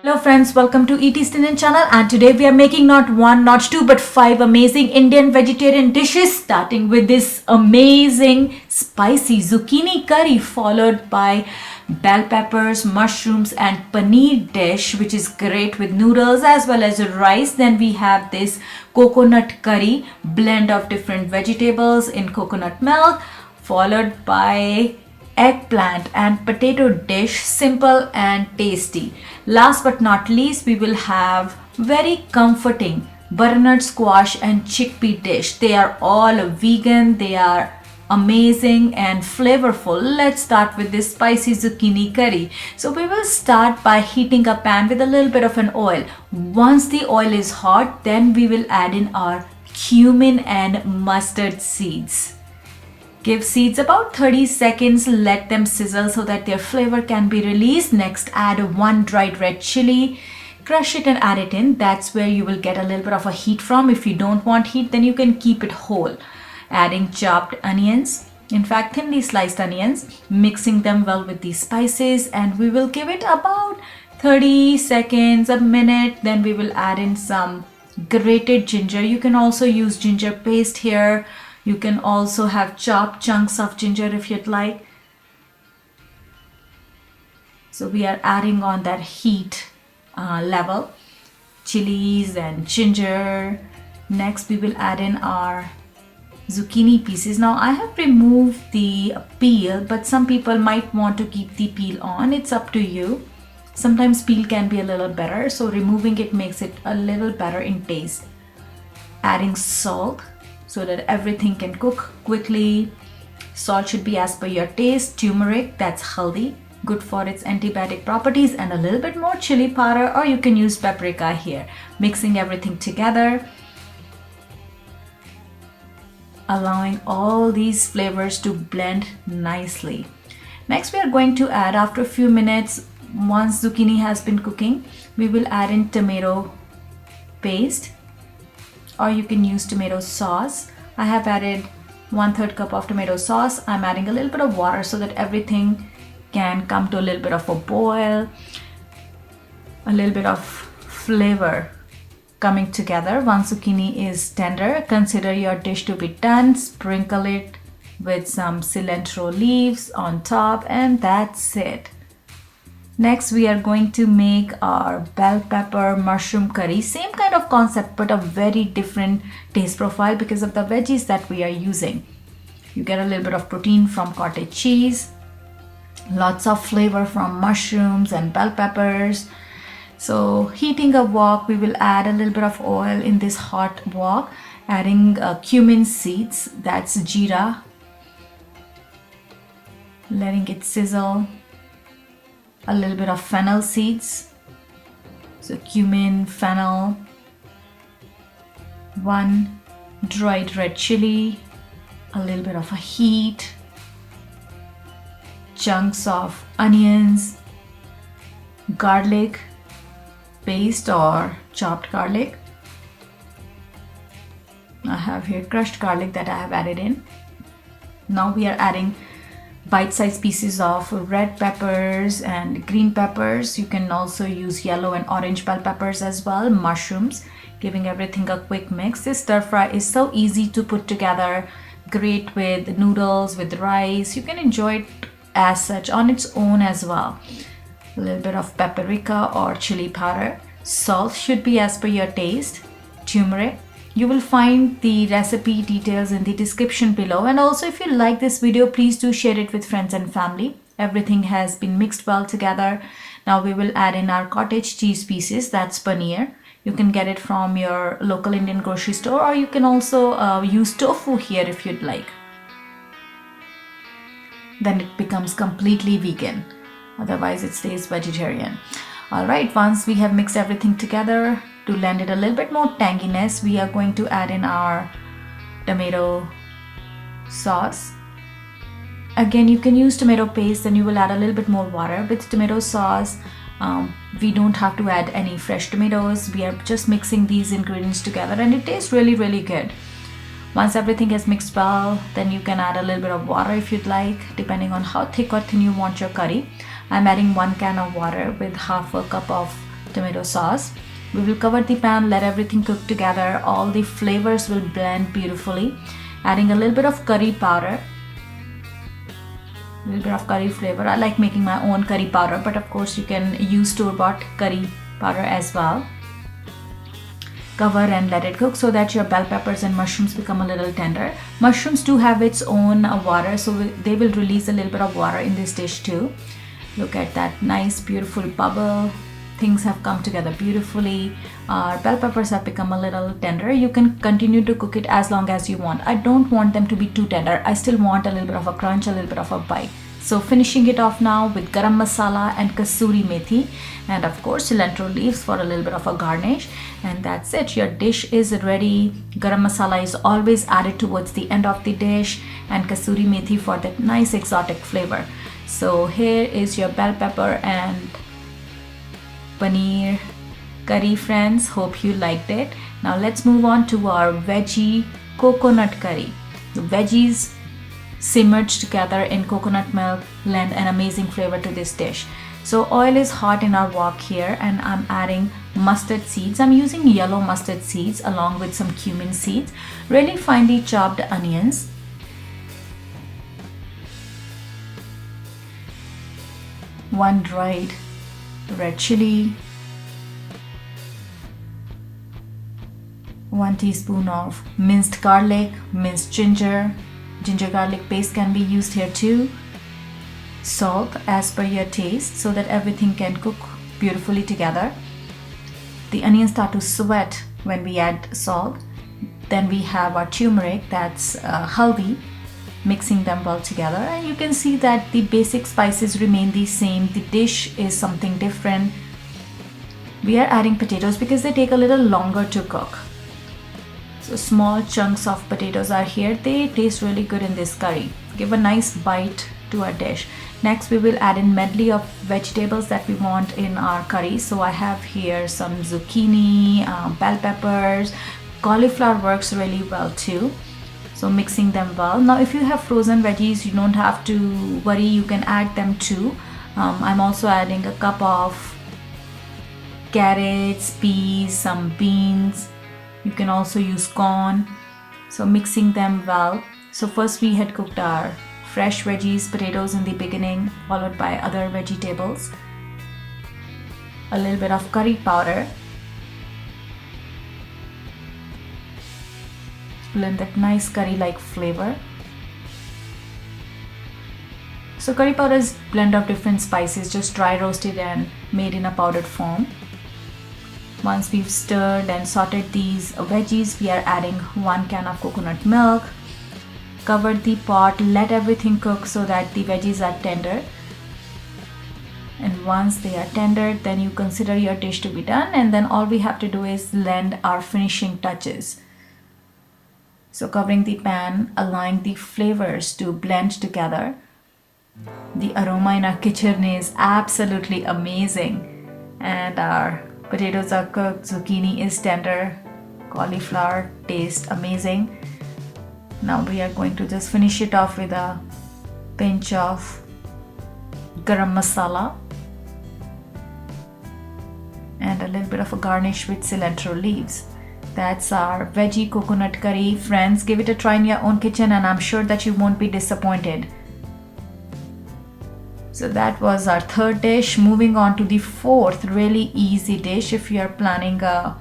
Hello friends, welcome to ET Indian channel, and today we are making not one, not two, but 5 amazing Indian vegetarian dishes, starting with this amazing spicy zucchini curry followed by bell peppers, mushrooms and paneer dish, which is great with noodles as well as rice. Then we have this coconut curry, blend of different vegetables in coconut milk, followed by eggplant and potato dish, simple and tasty. Last but not least, we will have very comforting butternut squash and chickpea dish. They are all vegan, they are amazing and flavorful. Let's start with this spicy zucchini curry. So we will start by heating a pan with a little bit of an oil. Once the oil is hot, then we will add in our cumin and mustard seeds. Give seeds about 30 seconds, let them sizzle so that their flavor can be released. Next, add 1 dried red chili, crush it and add it in. That's where you will get a little bit of a heat from. If you don't want heat, then you can keep it whole. Adding chopped onions, in fact thinly sliced onions, mixing them well with these spices, and we will give it about 30 seconds, a minute. Then we will add in some grated ginger. You can also use ginger paste here. You can also have chopped chunks of ginger if you'd like. So we are adding on that heat level, chilies and ginger. Next we will add in our zucchini pieces. Now I have removed the peel, but some people might want to keep the peel on. It's up to you. Sometimes peel can be a little better, so removing it makes it a little better in taste. Adding salt so that everything can cook quickly. Salt should be as per your taste. Turmeric, that's healthy, good for its antibiotic properties, and a little bit more chili powder, or you can use paprika here. Mixing everything together, allowing all these flavors to blend nicely. Next we are going to add, after a few minutes, once zucchini has been cooking, we will add in tomato paste, or you can use tomato sauce. I have added 1/3 cup of tomato sauce. I'm adding a little bit of water so that everything can come to a little bit of a boil. A little bit of flavor coming together. Once zucchini is tender, consider your dish to be done. Sprinkle it with some cilantro leaves on top, and that's it. Next we are going to make our bell pepper mushroom curry. Same kind of concept, but a very different taste profile because of the veggies that we are using. You get a little bit of protein from cottage cheese, lots of flavor from mushrooms and bell peppers. So heating a wok, we will add a little bit of oil in this hot wok, adding cumin seeds, that's jeera, letting it sizzle. A little bit of fennel seeds, so cumin, fennel, 1 dried red chili, a little bit of a heat, chunks of onions, garlic paste or chopped garlic. I have here crushed garlic that I have added in. Now we are adding bite-sized pieces of red peppers and green peppers. You can also use yellow and orange bell peppers as well. Mushrooms, giving everything a quick mix. This stir fry is so easy to put together, great with noodles, with rice. You can enjoy it as such on its own as well. A little bit of paprika or chili powder. Salt should be as per your taste. Turmeric. You will find the recipe details in the description below, and also if you like this video, please do share it with friends and family. Everything has been mixed well together. Now we will add in our cottage cheese pieces, that's paneer. You can get it from your local Indian grocery store, or you can also use tofu here if you'd like. Then it becomes completely vegan, otherwise it stays vegetarian. Alright, once we have mixed everything together, to lend it a little bit more tanginess, we are going to add in our tomato sauce. Again, you can use tomato paste, and you will add a little bit more water. With tomato sauce, we don't have to add any fresh tomatoes. We are just mixing these ingredients together, and it tastes really good. Once everything is mixed well, then you can add a little bit of water if you'd like, depending on how thick or thin you want your curry. I'm adding 1 can of water with 1/2 cup of tomato sauce. We will cover the pan, let everything cook together. All the flavors will blend beautifully. Adding a little bit of curry powder, a little bit of curry flavor. I like making my own curry powder, but of course you can use store-bought curry powder as well. Cover and let it cook so that your bell peppers and mushrooms become a little tender. Mushrooms do have its own water, so they will release a little bit of water in this dish too. Look at that nice beautiful bubble. Things have come together beautifully. Our bell peppers have become a little tender. You can continue to cook it as long as you want. I don't want them to be too tender. I still want a little bit of a crunch, a little bit of a bite. So finishing it off now with garam masala and kasuri methi, and of course cilantro leaves for a little bit of a garnish. And that's it. Your dish is ready. Garam masala is always added towards the end of the dish, and kasuri methi for that nice exotic flavor. So here is your bell pepper and paneer curry, friends. Hope you liked it. Now let's move on to our veggie coconut curry. The veggies simmered together in coconut milk lend an amazing flavor to this dish. So oil is hot in our wok here, and I'm adding mustard seeds. I'm using yellow mustard seeds along with some cumin seeds, really finely chopped onions, one dried red chilli, 1 teaspoon of minced garlic, minced ginger garlic paste can be used here too, salt as per your taste so that everything can cook beautifully together. The onions start to sweat when we add salt. Then we have our turmeric, that's haldi, mixing them well together, and you can see that the basic spices remain the same. The dish is something different. We are adding potatoes because they take a little longer to cook. So small chunks of potatoes are here. They taste really good in this curry. Give a nice bite to our dish. Next we will add in medley of vegetables that we want in our curry. So I have here some zucchini, bell peppers, cauliflower works really well too. So mixing them well. Now if you have frozen veggies, you don't have to worry, you can add them too. I'm also adding a cup of carrots, peas, some beans. You can also use corn. So mixing them well. So first we had cooked our fresh veggies, potatoes in the beginning, followed by other vegetables. A little bit of curry powder. Blend that nice curry-like flavor. So curry powder is a blend of different spices, just dry roasted and made in a powdered form. Once we've stirred and sauteed these veggies, we are adding 1 can of coconut milk. Cover the pot, let everything cook so that the veggies are tender. And once they are tender, then you consider your dish to be done, and then all we have to do is lend our finishing touches. So covering the pan, allowing the flavors to blend together. The aroma in our kitchen is absolutely amazing, and our potatoes are cooked, zucchini is tender, cauliflower tastes amazing. Now we are going to just finish it off with a pinch of garam masala and a little bit of a garnish with cilantro leaves. That's our veggie coconut curry. Friends, give it a try in your own kitchen and I'm sure that you won't be disappointed. So that was our third dish. Moving on to the fourth really easy dish. If you are planning a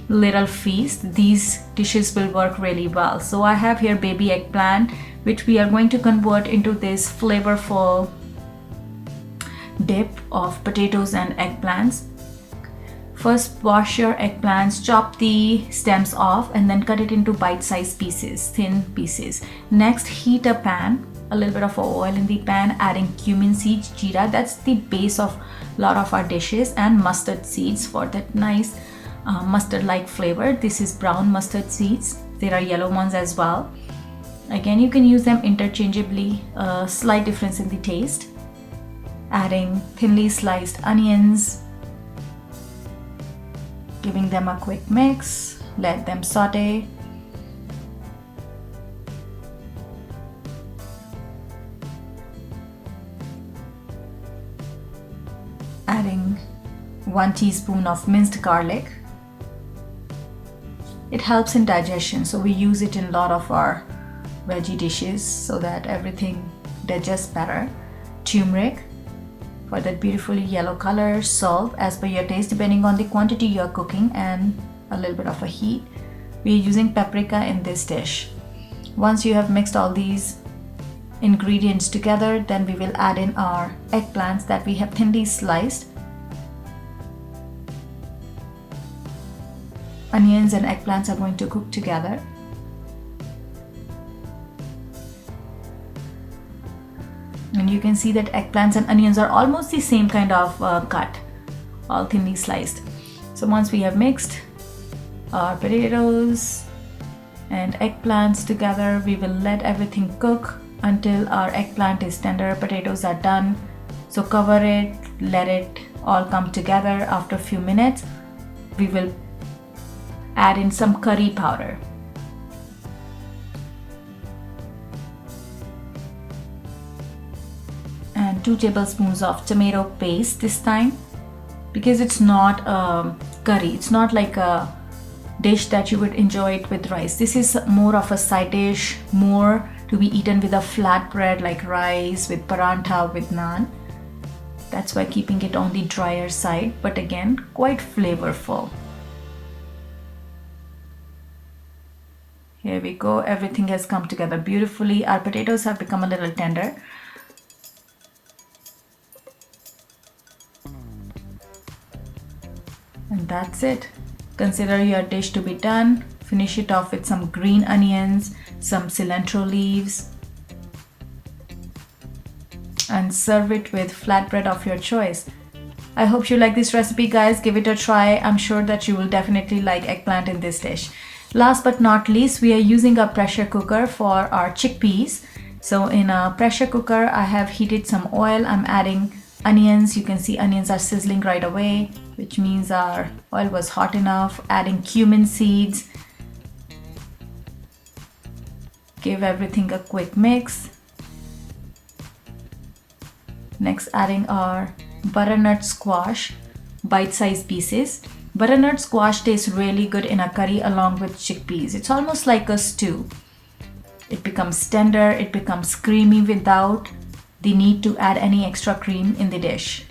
little feast, these dishes will work really well. So I have here baby eggplant, which we are going to convert into this flavorful dip of potatoes and eggplants. First, wash your eggplants, chop the stems off and then cut it into bite-sized pieces, thin pieces. Next, heat a pan, a little bit of oil in the pan, adding cumin seeds, jeera, that's the base of a lot of our dishes, and mustard seeds for that nice mustard-like flavor. This is brown mustard seeds. There are yellow ones as well. Again, you can use them interchangeably, a slight difference in the taste. Adding thinly sliced onions, giving them a quick mix, let them saute. Adding 1 teaspoon of minced garlic. It helps in digestion, so we use it in a lot of our veggie dishes so that everything digests better. Turmeric for that beautiful yellow color. Salt as per your taste depending on the quantity you are cooking and a little bit of a heat. We are using paprika in this dish. Once you have mixed all these ingredients together, then we will add in our eggplants that we have thinly sliced. Onions and eggplants are going to cook together. And you can see that eggplants and onions are almost the same kind of cut, all thinly sliced. So once we have mixed our potatoes and eggplants together, we will let everything cook until our eggplant is tender, potatoes are done. So cover it, let it all come together. After a few minutes, we will add in some curry powder. And 2 tablespoons of tomato paste this time, because it's not a curry. It's not like a dish that you would enjoy it with rice. This is more of a side dish, more to be eaten with a flatbread like rice, with parantha, with naan. That's why keeping it on the drier side, but again quite flavorful. Here we go, everything has come together beautifully. Our potatoes have become a little tender. And that's it. Consider your dish to be done. Finish it off with some green onions, some cilantro leaves, and serve it with flatbread of your choice. I hope you like this recipe, guys. Give it a try. I'm sure that you will definitely like eggplant in this dish. Last but not least, we are using a pressure cooker for our chickpeas. So in a pressure cooker, I have heated some oil. I'm adding onions. You can see onions are sizzling right away, which means our oil was hot enough. Adding cumin seeds. Give everything a quick mix. Next, adding our butternut squash, bite-sized pieces. Butternut squash tastes really good in a curry along with chickpeas. It's almost like a stew. It becomes tender, it becomes creamy without the need to add any extra cream in the dish.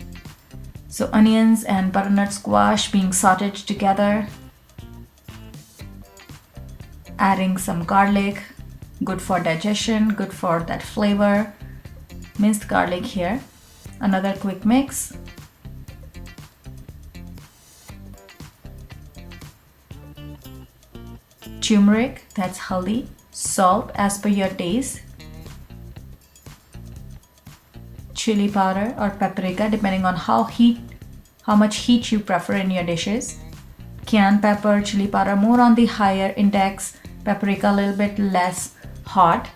So onions and butternut squash being sauteed together. Adding some garlic, good for digestion, good for that flavor. Minced garlic here. Another quick mix. Turmeric, that's haldi. Salt as per your taste. Chili powder or paprika depending on how much heat you prefer in your dishes. Cayenne pepper, chili powder more on the higher index. Paprika a little bit less hot.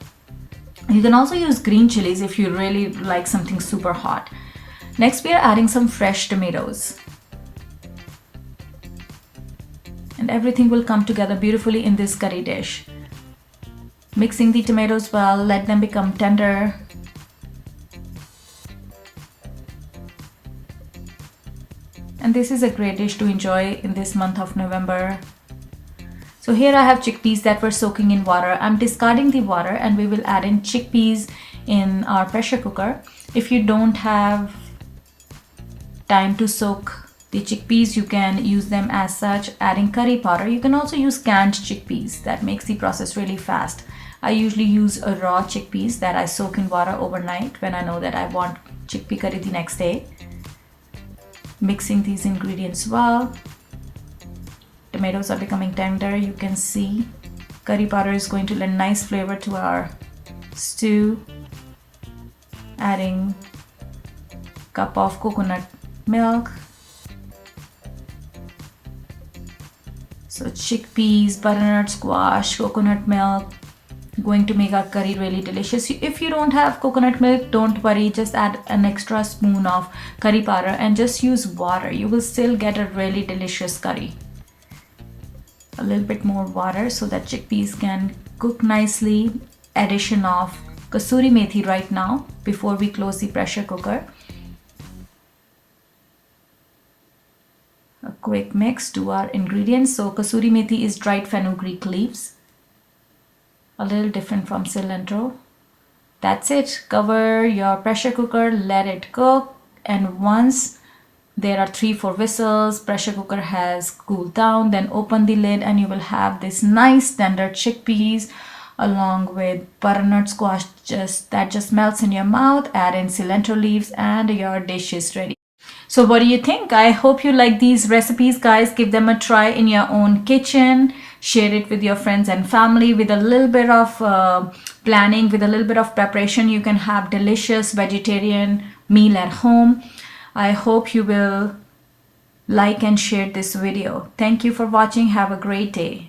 You can also use green chilies if you really like something super hot. Next, we are adding some fresh tomatoes. And everything will come together beautifully in this curry dish. Mixing the tomatoes well, let them become tender. And this is a great dish to enjoy in this month of November. So here I have chickpeas that were soaking in water. I'm discarding the water and we will add in chickpeas in our pressure cooker. If you don't have time to soak the chickpeas, you can use them as such, adding curry powder. You can also use canned chickpeas. That makes the process really fast. I usually use raw chickpeas that I soak in water overnight when I know that I want chickpea curry the next day. Mixing these ingredients well. Tomatoes are becoming tender. You can see curry powder is going to lend nice flavor to our stew. Adding cup of coconut milk. So chickpeas, butternut squash, coconut milk, going to make our curry really delicious. If you don't have coconut milk, don't worry, just add an extra spoon of curry powder and just use water. You will still get a really delicious curry. A little bit more water so that chickpeas can cook nicely. Addition of kasuri methi right now before we close the pressure cooker. A quick mix to our ingredients. So kasuri methi is dried fenugreek leaves, a little different from cilantro. That's it. Cover your pressure cooker, let it cook, and once there are 3-4 whistles, pressure cooker has cooled down, then open the lid and you will have this nice tender chickpeas along with butternut squash that just melts in your mouth. Add in cilantro leaves and your dish is ready. So what do you think? I hope you like these recipes, guys. Give them a try in your own kitchen. Share it with your friends and family. With a little bit of planning, with a little bit of preparation, you can have delicious vegetarian meal at home. I hope you will like and share this video. Thank you for watching. Have a great day.